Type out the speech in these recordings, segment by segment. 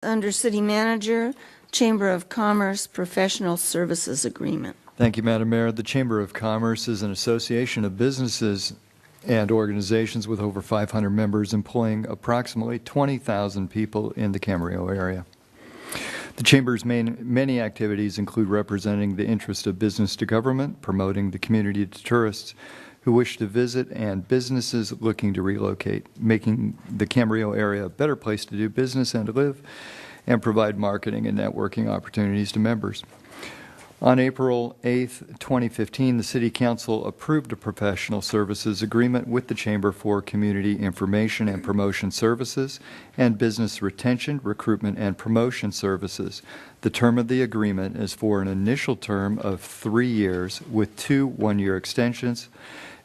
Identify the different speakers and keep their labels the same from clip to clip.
Speaker 1: Under City Manager, Chamber of Commerce Professional Services Agreement.
Speaker 2: Thank you, Madam Mayor. The Chamber of Commerce is an association of businesses and organizations with over 500 members employing approximately 20,000 people in the Camarillo area. The Chamber's many activities include representing the interest of business to government, promoting the community to tourists who wish to visit, and businesses looking to relocate, making the Camarillo area a better place to do business and to live, and provide marketing and networking opportunities to members. On April 8, 2015, the City Council approved a professional services agreement with the Chamber for community information and promotion services and business retention, recruitment, and promotion services. The term of the agreement is for an initial term of 3 years with 2 one-year extensions,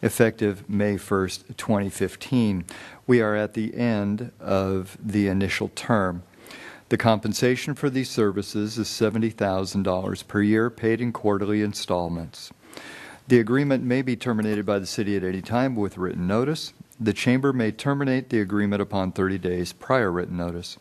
Speaker 2: effective May 1st, 2015. We are at the end of the initial term. The compensation for these services is $70,000 per year, paid in quarterly installments. The agreement may be terminated by the City at any time with written notice. The Chamber may terminate the agreement upon 30 days prior written notice.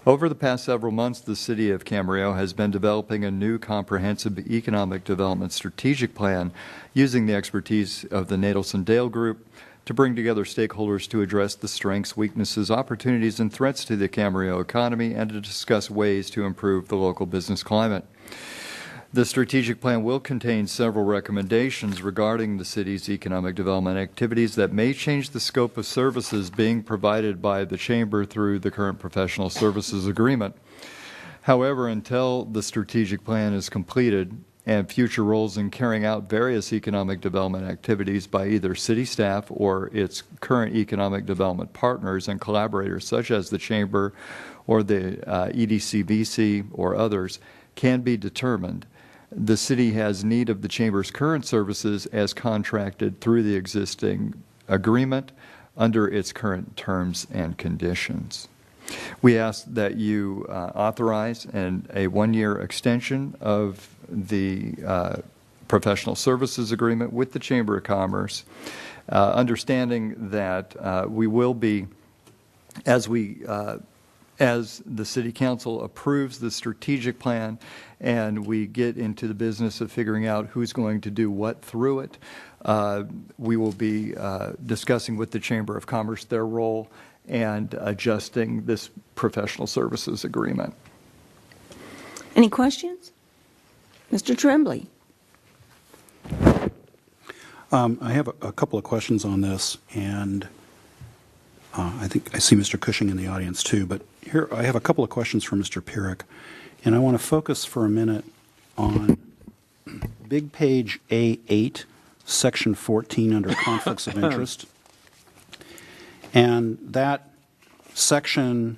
Speaker 2: Over the past several months, the City of Camarillo has been developing a new comprehensive economic development strategic plan using the expertise of the Nadelson Dale Group to bring together stakeholders to address the strengths, weaknesses, opportunities, and threats to the Camarillo economy and to discuss ways to improve the local business climate. The strategic plan will contain several recommendations regarding the city's economic development activities that may change the scope of services being provided by the Chamber through the current professional services agreement. However, until the strategic plan is completed and future roles in carrying out various economic development activities by either city staff or its current economic development partners and collaborators such as the Chamber or the EDCBC or others can be determined, the City has need of the Chamber's current services as contracted through the existing agreement under its current terms and conditions. We ask that you authorize a one-year extension of the professional services agreement with the Chamber of Commerce, understanding that we will be, as the City Council approves the strategic plan and we get into the business of figuring out who's going to do what through it, we will be discussing with the Chamber of Commerce their role and adjusting this professional services agreement.
Speaker 1: Any questions? Mr. Tremblay.
Speaker 3: I have a couple of questions on this, and I think I see Mr. Cushing in the audience too, but here I have a couple of questions for Mr. Pierrick, and I want to focus for a minute on big page A8, section 14 under conflicts of interest. And that section,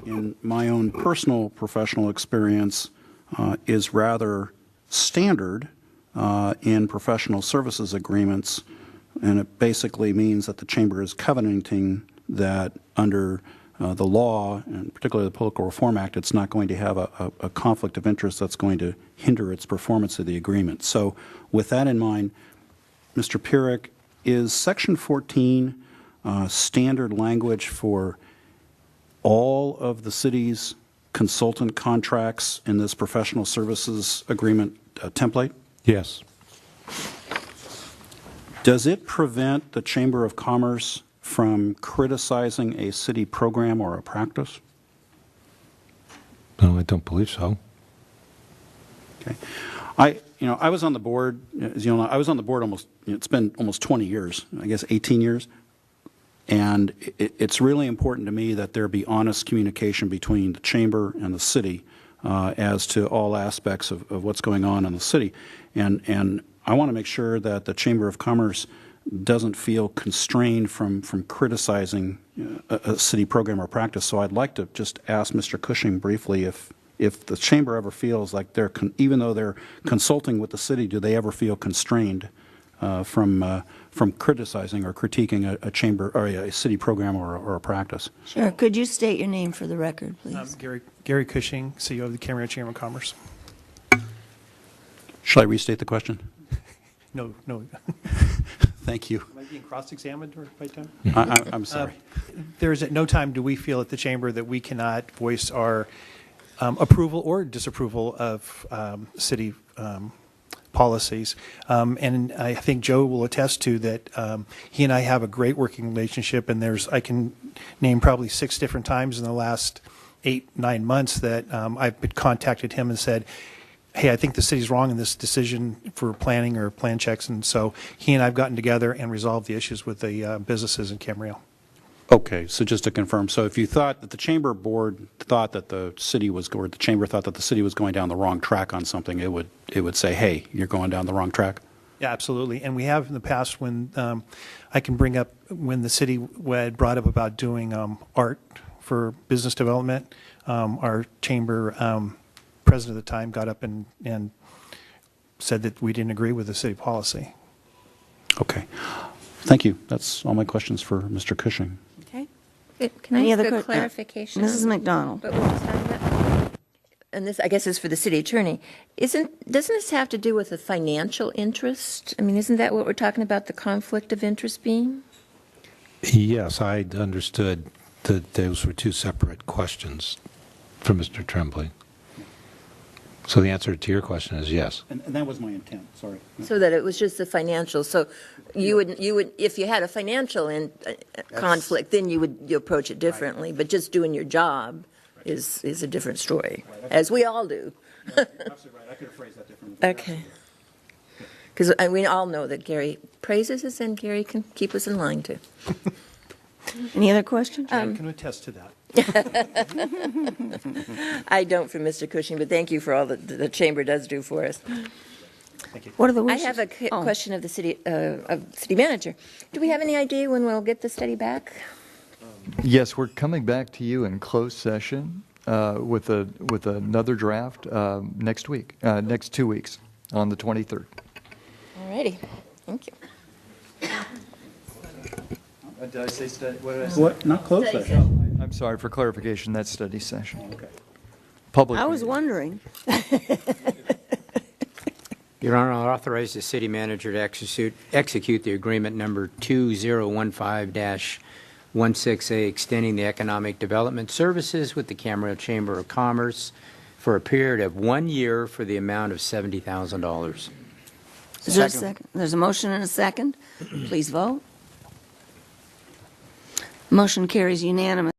Speaker 3: in my own personal professional experience, is rather standard in professional services agreements, and it basically means that the Chamber is covenanting that under the law, and particularly the Political Reform Act, it's not going to have a conflict of interest that's going to hinder its performance of the agreement. So with that in mind, Mr. Pierrick, is section 14 standard language for all of the city's consultant contracts in this professional services agreement template?
Speaker 4: Yes.
Speaker 3: Does it prevent the Chamber of Commerce from criticizing a city program or a practice?
Speaker 4: No, I don't believe so.
Speaker 3: Okay. I was on the board, as you know, I was on the board it's been almost 20 years, I guess 18 years. And it's really important to me that there be honest communication between the Chamber and the city as to all aspects of what's going on in the city. And I want to make sure that the Chamber of Commerce doesn't feel constrained from criticizing a city program or practice. So I'd like to just ask Mr. Cushing briefly if the Chamber ever feels like even though they're consulting with the city, do they ever feel constrained from criticizing or critiquing a chamber or a city program or a practice?
Speaker 1: Sure. Could you state your name for the record, please?
Speaker 5: Gary Cushing, CEO of the Camarillo Chamber of Commerce.
Speaker 3: Shall I restate the question?
Speaker 5: No.
Speaker 3: Thank you.
Speaker 5: being cross-examined right now?
Speaker 3: I'm sorry.
Speaker 5: There is at no time do we feel at the chamber that we cannot voice our approval or disapproval of city policies. And I think Joe will attest to that he and I have a great working relationship, and I can name probably 6 different times in the last 8-9 months that I've contacted him and said, hey, I think the city's wrong in this decision for planning or plan checks. And so he and I have gotten together and resolved the issues with the businesses in Camarillo.
Speaker 3: Okay, so just to confirm, so if you thought that the chamber board thought that the city was, or the chamber thought that the city was going down the wrong track on something, it would say, hey, you're going down the wrong track?
Speaker 5: Yeah, absolutely. And we have in the past when I can bring up when the city had brought up about doing art for business development, our chamber president at the time got up and said that we didn't agree with the city policy.
Speaker 3: Okay. Thank you. That's all my questions for Mr. Cushing.
Speaker 4: Okay. Can I
Speaker 1: Any
Speaker 4: ask
Speaker 1: other
Speaker 4: a clarification?
Speaker 1: Mrs. McDonald.
Speaker 4: What we're talking about? And this, I guess, is for the city attorney. Doesn't this have to do with a financial interest? I mean, isn't that what we're talking about, the conflict of interest being?
Speaker 6: Yes, I understood that those were 2 separate questions from Mr. Tremblay. So the answer to your question is yes.
Speaker 3: And that was my intent, sorry.
Speaker 4: So that it was just the financial. So you would, if you had a financial conflict, then you approach it differently. But just doing your job is a different story, as we all do.
Speaker 3: Absolutely right. I could have phrased that differently.
Speaker 4: Okay. Because we all know that Gary praises us, and Gary can keep us in line, too.
Speaker 1: Any other questions?
Speaker 5: I can attest to that.
Speaker 4: I don't for Mr. Cushing, but thank you for all that the chamber does do for us.
Speaker 5: Thank you.
Speaker 1: What are the
Speaker 4: I
Speaker 1: wishes?
Speaker 4: have a question of the city manager. Do we have any idea when we'll get the study back?
Speaker 2: Yes, we're coming back to you in closed session with another draft next week, next 2 weeks, on the 23rd.
Speaker 4: All righty. Thank you.
Speaker 2: Did I say study? What did I say?
Speaker 3: What, not close
Speaker 4: Study
Speaker 3: session?
Speaker 2: I'm sorry, for clarification, that's study session.
Speaker 3: Okay.
Speaker 2: Public.
Speaker 1: I was
Speaker 2: meeting.
Speaker 1: wondering.
Speaker 7: Your Honor, I'll authorize the city manager to execute the agreement number 2015-16A, extending the economic development services with the Camarillo Chamber of Commerce for a period of 1 year for the amount of $70,000.
Speaker 1: Is there a second? There's a motion and a second. Please vote. Motion carries unanimous.